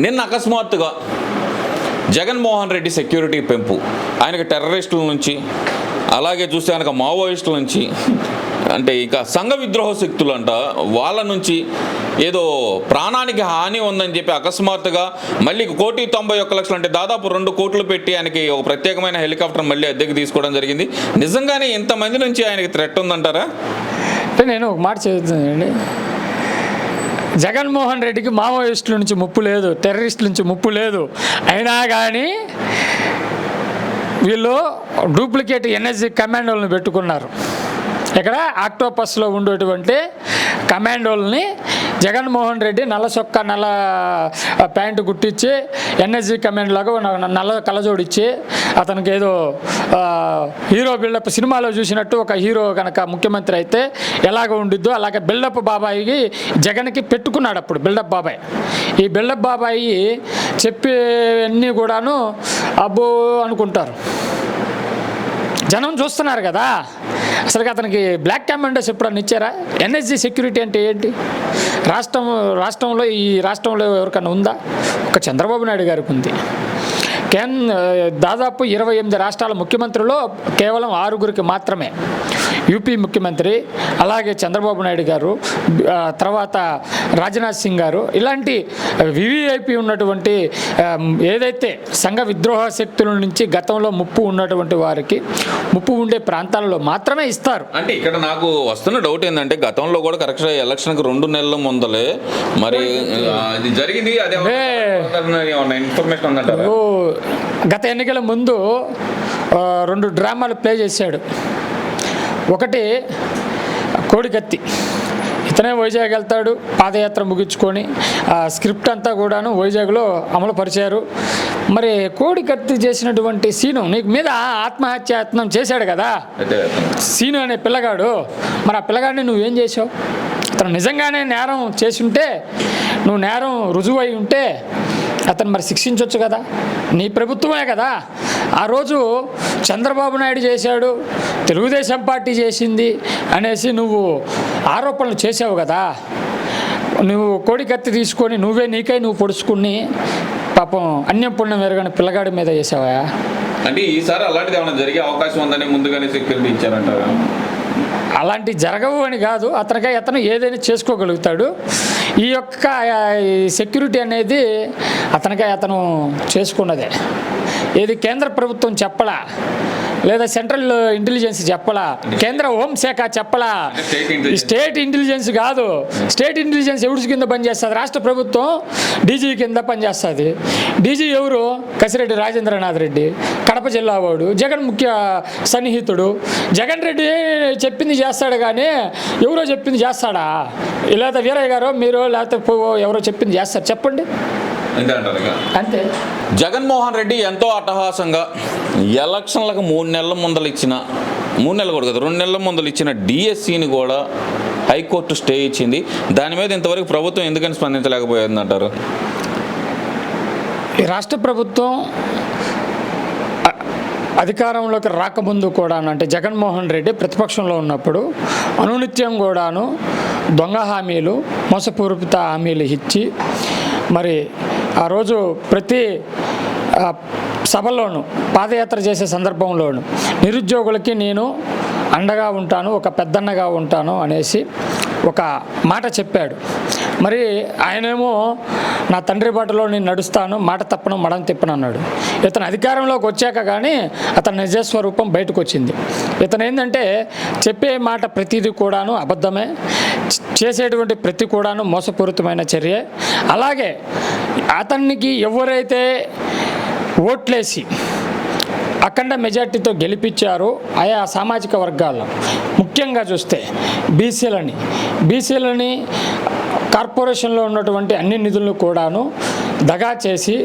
నిన్న అకస్మాత్తుగా జగన్మోహన్ రెడ్డి సెక్యూరిటీ పెంపు, ఆయనకు టెర్రరిస్టుల నుంచి, అలాగే చూస్తే ఆయనకు మావోయిస్టుల నుంచి, అంటే ఇక సంఘ విద్రోహ శక్తులు అంట వాళ్ళ నుంచి ఏదో ప్రాణానికి హాని ఉందని చెప్పి అకస్మాత్తుగా మళ్ళీ 1,91,00,000 అంటే దాదాపు 2 కోట్లు పెట్టి ఆయనకి ఒక ప్రత్యేకమైన హెలికాప్టర్ మళ్ళీ అద్దెకి తీసుకోవడం జరిగింది. నిజంగానే ఇంతమంది నుంచి ఆయనకి థ్రెట్ ఉందంటారా? అంటే నేను ఒక మాట చెబుతున్నానండి, జగన్మోహన్ రెడ్డికి మావోయిస్టుల నుంచి ముప్పు లేదు, టెర్రరిస్టుల నుంచి ముప్పు లేదు. అయినా కానీ వీళ్ళు డూప్లికేట్ ఎన్ఎస్జీ కమాండోలను పెట్టుకున్నారు. ఇక్కడ ఆక్టోపస్లో ఉండేటువంటి కమాండోల్ని జగన్మోహన్ రెడ్డి నల్ల చొక్కా నల్ల ప్యాంటు కుట్టించి ఎన్ఎస్జీ కమాండ్ లాగా నల్ల కళ్ళజోడిచ్చి అతనికి ఏదో హీరో బిల్డప్ సినిమాలో చూసినట్టు ఒక హీరో కనుక ముఖ్యమంత్రి అయితే ఎలాగ ఉండిద్దో అలాగే బిల్డప్ బాబాయికి జగన్కి పెట్టుకున్నాడు. అప్పుడు బిల్డప్ బాబాయ్, ఈ బిల్డప్ బాబాయి చెప్పేవన్నీ కూడాను అబ్బో అనుకుంటారు, జనం చూస్తున్నారు కదా. అసలు అతనికి బ్లాక్ కమాండోస్ ఎప్పుడన్నా ఇచ్చారా? ఎన్ఎస్జీ సెక్యూరిటీ అంటే ఏంటి? రాష్ట్రంలో ఈ రాష్ట్రంలో ఎవరికన్నా ఉందా? ఒక చంద్రబాబు నాయుడు గారికి ఉంది. దాదాపు 28 రాష్ట్రాల ముఖ్యమంత్రులు కేవలం 6గురికి మాత్రమే, యూపీ ముఖ్యమంత్రి, అలాగే చంద్రబాబు నాయుడు గారు, తర్వాత రాజ్నాథ్ సింగ్ గారు, ఇలాంటి వివిఐపి ఉన్నటువంటి ఏదైతే సంఘ విద్రోహ శక్తుల నుంచి గతంలో ముప్పు ఉన్నటువంటి వారికి ముప్పు ఉండే ప్రాంతాలలో మాత్రమే ఇస్తారు. అంటే ఇక్కడ నాకు వస్తున్న డౌట్ ఏంటంటే గతంలో కూడా కరెక్ట్గా ఎలక్షన్కి 2 నెలల ముందలే మరి ఇది జరిగింది, అదే ఇన్ఫర్మేషన్ ఉందంటారా? గత ఎన్నికల ముందు 2 డ్రామాలు ప్లే చేశాడు. ఒకటి కోడికత్తి, ఇతనే వైజాగ్ వెళ్తాడు పాదయాత్ర ముగించుకొని, ఆ స్క్రిప్ట్ అంతా కూడాను వైజాగ్లో అమలు పరిచారు. మరి కోడికత్తి చేసినటువంటి సీను నీకు మీద ఆత్మహత్యాయత్నం చేశాడు కదా సీను అనే పిల్లగాడు, మరి ఆ పిల్లగాడిని నువ్వేం చేసావు? అతను నిజంగానే నేరం చేసి ఉంటే, నువ్వు నేరం రుజువు అయి ఉంటే అతను మరి శిక్షించవచ్చు కదా, నీ ప్రభుత్వమే కదా. ఆ రోజు చంద్రబాబు నాయుడు చేశాడు, తెలుగుదేశం పార్టీ చేసింది అనేసి నువ్వు ఆరోపణలు చేసావు కదా. నువ్వు కోడికత్తి తీసుకొని నీకై నువ్వు పొడుచుకుని పాపం అన్యం పుణ్యం ఎరగని పిల్లగాడి మీద చేసావా? అంటే ఈసారి అలాంటిది ఏమైనా జరిగే అవకాశం ఉందని ముందుగానే సెక్యూరిటీ ఇచ్చారంటారా? అలాంటి జరగవు అని కాదు, అతను ఏదైనా చేసుకోగలుగుతాడు. ఈ యొక్క సెక్యూరిటీ అనేది అతను చేసుకున్నదే. ఏది కేంద్ర ప్రభుత్వం చెప్పలా, లేదా సెంట్రల్ ఇంటెలిజెన్స్ చెప్పలా, కేంద్ర హోంశాఖ చెప్పలా, స్టేట్ ఇంటెలిజెన్స్ కాదు. స్టేట్ ఇంటెలిజెన్స్ ఎవరి కింద పనిచేస్తుంది? రాష్ట్ర ప్రభుత్వం డీజీ కింద పనిచేస్తుంది. డీజీ ఎవరు? కసిరెడ్డి రాజేంద్రనాథ్ రెడ్డి, కడప జిల్లా వాడు, జగన్ ముఖ్య సన్నిహితుడు. జగన్ రెడ్డి చెప్పింది చేస్తాడు కానీ ఎవరో చెప్పింది చేస్తాడా? లేదా వీరయ్య గారో మీరు లేకపోతే ఎవరో చెప్పింది చేస్తారు? చెప్పండి. అంతే. జగన్మోహన్ రెడ్డి ఎంతో అట్టహాసంగా ఎలక్షన్లకు 3 నెలల ముందలు ఇచ్చిన, 3 నెలలు కూడా కదా 2 నెలల ముందలు ఇచ్చిన డిఎస్సిని కూడా హైకోర్టు స్టే ఇచ్చింది. దాని మీద ఇంతవరకు ప్రభుత్వం ఎందుకని స్పందించలేకపోయిందంటారు? ఈ రాష్ట్ర ప్రభుత్వం అధికారంలోకి రాకముందు కూడా, అంటే జగన్మోహన్ రెడ్డి ప్రతిపక్షంలో ఉన్నప్పుడు అనునిత్యం కూడాను దొంగ హామీలు, మోసపూరిత హామీలు ఇచ్చి, మరి ఆ రోజు ప్రతి సభలోను పాదయాత్ర చేసే సందర్భంలోను నిరుద్యోగులకి నేను అండగా ఉంటాను, ఒక పెద్దన్నగా ఉంటాను అనేసి ఒక మాట చెప్పాడు. మరి ఆయనేమో నా తండ్రి బాటలో నేను నడుస్తాను, మాట తప్పను మడం తిప్పను అన్నాడు. ఇతను అధికారంలోకి వచ్చాక కానీ అతని నిజస్వరూపం బయటకు వచ్చింది. ఇతను ఏంటంటే చెప్పే మాట ప్రతిదీ కూడాను అబద్ధమే, చేసేటువంటి ప్రతి కూడాను మోసపూరితమైన చర్య. అలాగే అతనికి ఎవరైతే ఓట్లేసి అఖండ మెజార్టీతో గెలిపించారు ఆయా సామాజిక వర్గాల్లో, ముఖ్యంగా చూస్తే బీసీలని కార్పొరేషన్లో ఉన్నటువంటి అన్ని నిధులను కూడాను దగా చేసి,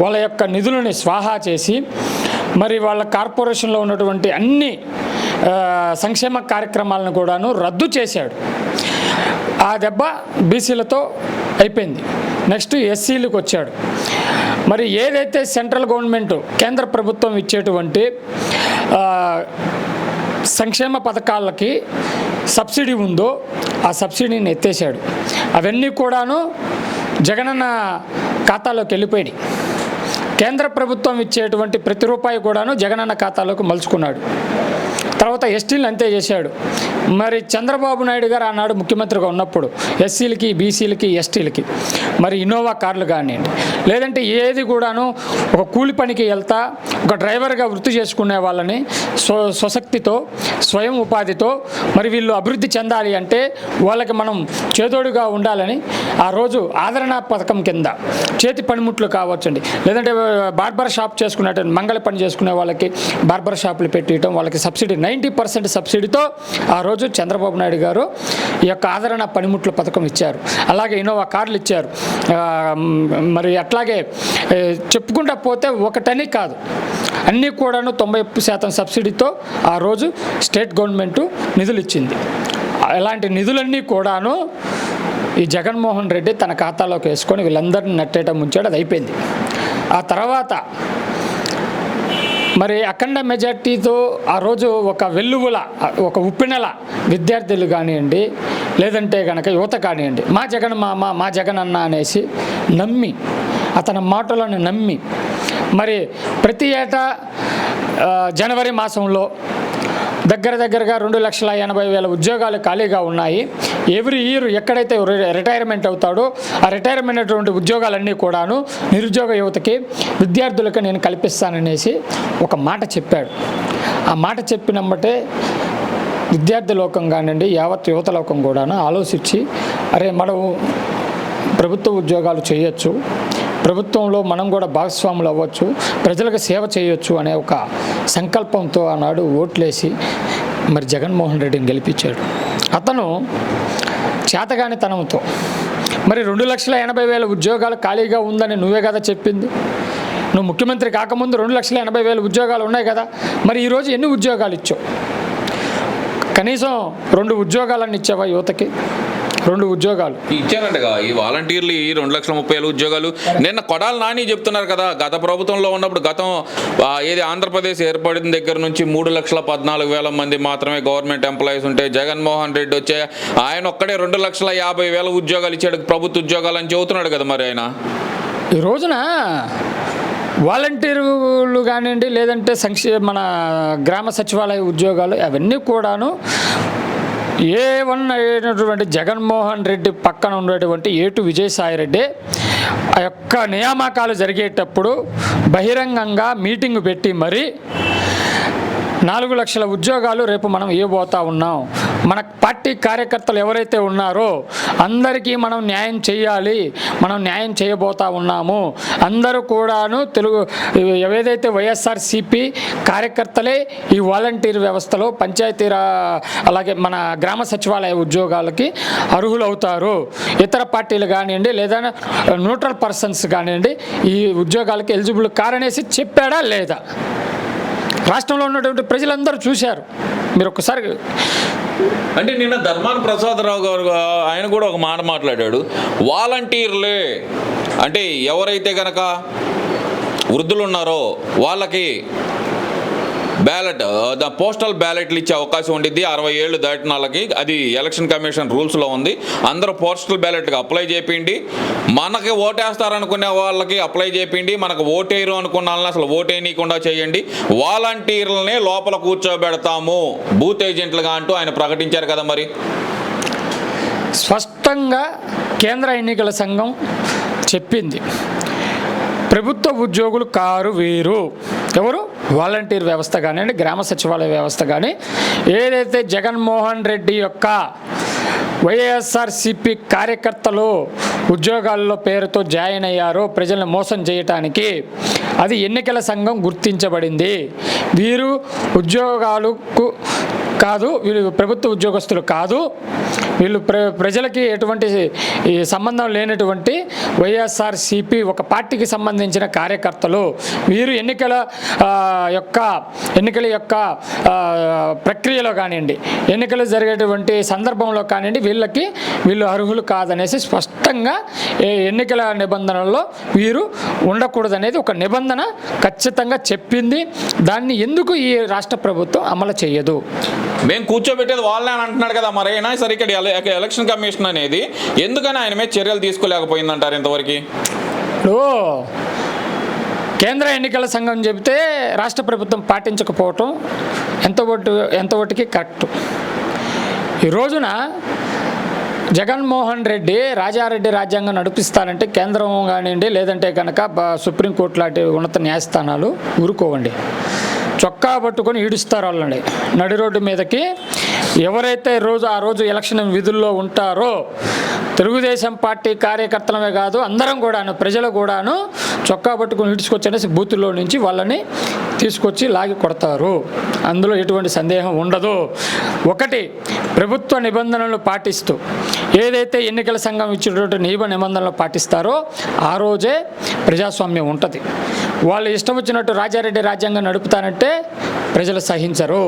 వాళ్ళ యొక్క నిధులని స్వాహా చేసి, మరి వాళ్ళ కార్పొరేషన్లో ఉన్నటువంటి అన్ని సంక్షేమ కార్యక్రమాలను కూడాను రద్దు చేశాడు. ఆ దెబ్బ బీసీలతో అయిపోయింది. నెక్స్ట్ ఎస్సీలకు వచ్చాడు. మరి ఏదైతే సెంట్రల్ గవర్నమెంట్ కేంద్ర ప్రభుత్వం ఇచ్చేటువంటి సంక్షేమ పథకాలకి సబ్సిడీ ఉందో ఆ సబ్సిడీని ఎత్తేసాడు. అవన్నీ కూడాను జగనన్న ఖాతాలోకి వెళ్ళిపోయినాయి. కేంద్ర ప్రభుత్వం ఇచ్చేటువంటి ప్రతి రూపాయి కూడాను జగనన్న ఖాతాలోకి మలుచుకున్నాడు. తర్వాత ఎస్టీలను అంతే చేశాడు. మరి చంద్రబాబు నాయుడు గారు ఆనాడు ముఖ్యమంత్రిగా ఉన్నప్పుడు ఎస్సీలకి, బీసీలకి, ఎస్టీలకి మరి ఇన్నోవా కార్లు కానివ్వండి, లేదంటే ఏది కూడాను ఒక కూలి పనికి వెళ్తా ఒక డ్రైవర్గా వృత్తి చేసుకునే వాళ్ళని స్వశక్తితో, స్వయం ఉపాధితో మరి వీళ్ళు అభివృద్ధి చెందాలి అంటే వాళ్ళకి మనం చేదోడుగా ఉండాలని ఆ రోజు ఆదరణ పథకం కింద చేతి పనిముట్లు కావచ్చండి, లేదంటే బార్బర్ షాప్ చేసుకునే మంగళ పని చేసుకునే వాళ్ళకి బార్బర్ షాపులు పెట్టియటం, వాళ్ళకి సబ్సిడీ 90% సబ్సిడీతో ఆ రోజు చంద్రబాబు నాయుడు గారు ఈ యొక్క ఆదరణ పనిముట్ల పథకం ఇచ్చారు. అలాగే ఇన్నోవా కార్లు ఇచ్చారు. మరి అట్లాగే చెప్పుకుంటా పోతే ఒకటని కాదు, అన్నీ కూడాను 90% సబ్సిడీతో ఆ రోజు స్టేట్ గవర్నమెంటు నిధులు ఇచ్చింది. ఇలాంటి నిధులన్నీ కూడాను ఈ జగన్మోహన్ రెడ్డి తన ఖాతాలోకి వేసుకొని వీళ్ళందరినీ నట్టేయటం ఉంచాడు. అది అయిపోయింది. ఆ తర్వాత మరి అఖండ మెజార్టీతో ఆ రోజు ఒక వెల్లువల, ఒక ఉప్పినెల విద్యార్థులు కానివ్వండి, లేదంటే కనుక యువత కానివ్వండి, మా జగన్ మామ, మా జగన్ అన్న అనేసి నమ్మి, అతని మాటలను నమ్మి మరి ప్రతి ఏటా జనవరి మాసంలో దగ్గరగా 2,80,000 ఉద్యోగాలు ఖాళీగా ఉన్నాయి. ఎవ్రీ ఇయర్ ఎక్కడైతే రిటైర్మెంట్ అవుతాడో ఆ రిటైర్మెంట్ అయినటువంటి ఉద్యోగాలన్నీ కూడాను నిరుద్యోగ యువతకి, విద్యార్థులకు నేను కల్పిస్తాననేసి ఒక మాట చెప్పాడు. ఆ మాట చెప్పినమ్మటే విద్యార్థి లోకం కానివ్వండి, యావత్ యువత లోకం కూడాను ఆలోచించి అరే మనం ప్రభుత్వ ఉద్యోగాలు చేయొచ్చు, ప్రభుత్వంలో మనం కూడా భాగస్వాములు అవ్వచ్చు, ప్రజలకు సేవ చేయొచ్చు అనే ఒక సంకల్పంతో ఆనాడు ఓట్లేసి మరి జగన్మోహన్ రెడ్డిని గెలిపించాడు. అతను చేతగానితనంతో మరి 2,80,000 ఉద్యోగాలు ఖాళీగా ఉందని నువ్వే కదా చెప్పింది. నువ్వు ముఖ్యమంత్రి కాకముందు 2,80,000 ఉద్యోగాలు ఉన్నాయి కదా, మరి ఈరోజు ఎన్ని ఉద్యోగాలు ఇచ్చావు? కనీసం 2 ఉద్యోగాలన్నీ ఇచ్చావా యువతకి? 2 ఉద్యోగాలు ఇచ్చారంటగా ఈ వాలంటీర్లు, ఈ 2,30,000 ఉద్యోగాలు. నిన్న కొడాలి నాని చెప్తున్నారు కదా, గత ప్రభుత్వంలో ఉన్నప్పుడు ఏది ఆంధ్రప్రదేశ్ ఏర్పడిన దగ్గర నుంచి 3,14,000 మంది మాత్రమే గవర్నమెంట్ ఎంప్లాయీస్ ఉంటే జగన్మోహన్ రెడ్డి వచ్చే ఆయన ఒక్కడే 2,50,000 ఉద్యోగాలు ఇచ్చాడు, ప్రభుత్వ ఉద్యోగాలు అని చెబుతున్నాడు కదా. మరి ఆయన ఈ రోజున వాలంటీర్లు కానివ్వండి, లేదంటే మన గ్రామ సచివాలయ ఉద్యోగాలు అవన్నీ కూడాను A1 అయినటువంటి జగన్మోహన్ రెడ్డి పక్కన ఉన్నటువంటి A2 విజయసాయి రెడ్డి ఆ యొక్క నియామకాలు జరిగేటప్పుడు బహిరంగంగా మీటింగ్ పెట్టి మరి 4 లక్షల ఉద్యోగాలు రేపు మనం ఇవ్వబోతా ఉన్నాం. మన పార్టీ కార్యకర్తలు ఎవరైతే ఉన్నారో అందరికీ మనం న్యాయం చేయాలి, మనం న్యాయం చేయబోతా ఉన్నాము. అందరూ కూడాను ఏదైతే వైఎస్ఆర్సీపీ కార్యకర్తలే ఈ వాలంటీర్ వ్యవస్థలో పంచాయతీ అలాగే మన గ్రామ సచివాలయ ఉద్యోగాలకి అర్హులు అవుతారు. ఇతర పార్టీలు కానివ్వండి, లేదా న్యూట్రల్ పర్సన్స్ కానివ్వండి ఈ ఉద్యోగాలకి ఎలిజిబుల్ కారనేసి చెప్పాడా లేదా? రాష్ట్రంలో ఉన్నటువంటి ప్రజలందరూ చూశారు. మీరు ఒక్కసారి అంటే నిన్న ధర్మాన ప్రసాదరావు గారు ఆయన కూడా ఒక మాట మాట్లాడాడు. వాలంటీర్లే అంటే ఎవరైతే కనుక వృద్ధులు ఉన్నారో వాళ్ళకి పోస్టల్ బ్యాలెట్లు ఇచ్చే అవకాశం ఉండిద్ది 60 ఏళ్ళు దాటిన వాళ్ళకి. అది ఎలక్షన్ కమిషన్ రూల్స్లో ఉంది. అందరూ పోస్టల్ బ్యాలెట్కి అప్లై చేయండి. మనకి ఓటేస్తారనుకునే వాళ్ళకి అప్లై చేయండి. మనకు ఓటేయరు అనుకున్న వాళ్ళని అసలు ఓటేయనీయకుండా చేయండి. వాలంటీర్లనే లోపల కూర్చోబెడతాము బూత్ ఏజెంట్లుగా అంటూ ఆయన ప్రకటించారు కదా. మరి స్పష్టంగా కేంద్ర ఎన్నికల సంఘం చెప్పింది, ప్రభుత్వ ఉద్యోగులు కారు వీరు. ఎవరు? వాలంటీర్ వ్యవస్థ కానివ్వండి, గ్రామ సచివాలయ వ్యవస్థ కానీ ఏదైతే జగన్మోహన్ రెడ్డి యొక్క వైఎస్ఆర్సీపీ కార్యకర్తలు ఉద్యోగాల్లో పేరుతో జాయిన్ అయ్యారో ప్రజలను మోసం చేయటానికి, అది ఎన్నికల సంఘం గుర్తించబడింది. వీరు ఉద్యోగాలకు కాదు, వీళ్ళు ప్రభుత్వ ఉద్యోగస్తులు కాదు, వీళ్ళు ప్రజలకి ఎటువంటి సంబంధం లేనటువంటి వైఎస్ఆర్సీపీ ఒక పార్టీకి సంబంధించిన కార్యకర్తలు. వీరు ఎన్నికల యొక్క ప్రక్రియలో కానివ్వండి, ఎన్నికలు జరిగేటువంటి సందర్భంలో కానివ్వండి వీళ్ళు అర్హులు కాదనేసి స్పష్టంగా ఎన్నికల నిబంధనల్లో వీరు ఉండకూడదనేది ఒక నిబంధన ఖచ్చితంగా చెప్పింది. దాన్ని ఎందుకు ఈ రాష్ట్ర ప్రభుత్వం అమలు చేయదు? మేము కూర్చోబెట్టేది వాళ్ళే అని అంటున్నాడు కదా. మరైనా సరే ఇక్కడ ఎలక్షన్ కమిషన్ అనేది ఎందుకని ఆయన మీద చర్యలు తీసుకోలేకపోయిందంటారు ఇంతవరకు? ఇప్పుడు కేంద్ర ఎన్నికల సంఘం చెబితే రాష్ట్ర ప్రభుత్వం పాటించకపోవటం ఎంతవరకు కరెక్ట్. ఈ రోజున జగన్మోహన్ రెడ్డి రాజారెడ్డి రాజ్యాంగం నడిపిస్తానంటే కేంద్రం కానివ్వండి, లేదంటే కనుక సుప్రీంకోర్టు లాంటి ఉన్నత న్యాయస్థానాలు ఊరుకోవండి. చొక్కా పట్టుకొని ఈడుస్తారు వాళ్ళని నడి రోడ్డు మీదకి. ఎవరైతే ఆ రోజు ఎలక్షన్ విధుల్లో ఉంటారో తెలుగుదేశం పార్టీ కార్యకర్తలమే కాదు, అందరం కూడాను, ప్రజలు కూడాను చొక్కా పట్టుకొని ఈడ్చుకొచ్చేసి బూతుల్లో నుంచి వాళ్ళని తీసుకొచ్చి లాగి కొడతారు. అందులో ఎటువంటి సందేహం ఉండదు. ఒకటి, ప్రభుత్వ నిబంధనలు పాటిస్తూ ఏదైతే ఎన్నికల సంఘం ఇచ్చినటువంటి నిబంధనలు పాటిస్తారో ఆ రోజే ప్రజాస్వామ్యం ఉంటుంది. వాళ్ళు ఇష్టం వచ్చినట్టు రాజారెడ్డి రాజ్యాంగం నడుపుతానంటే ప్రజలు సహించరు.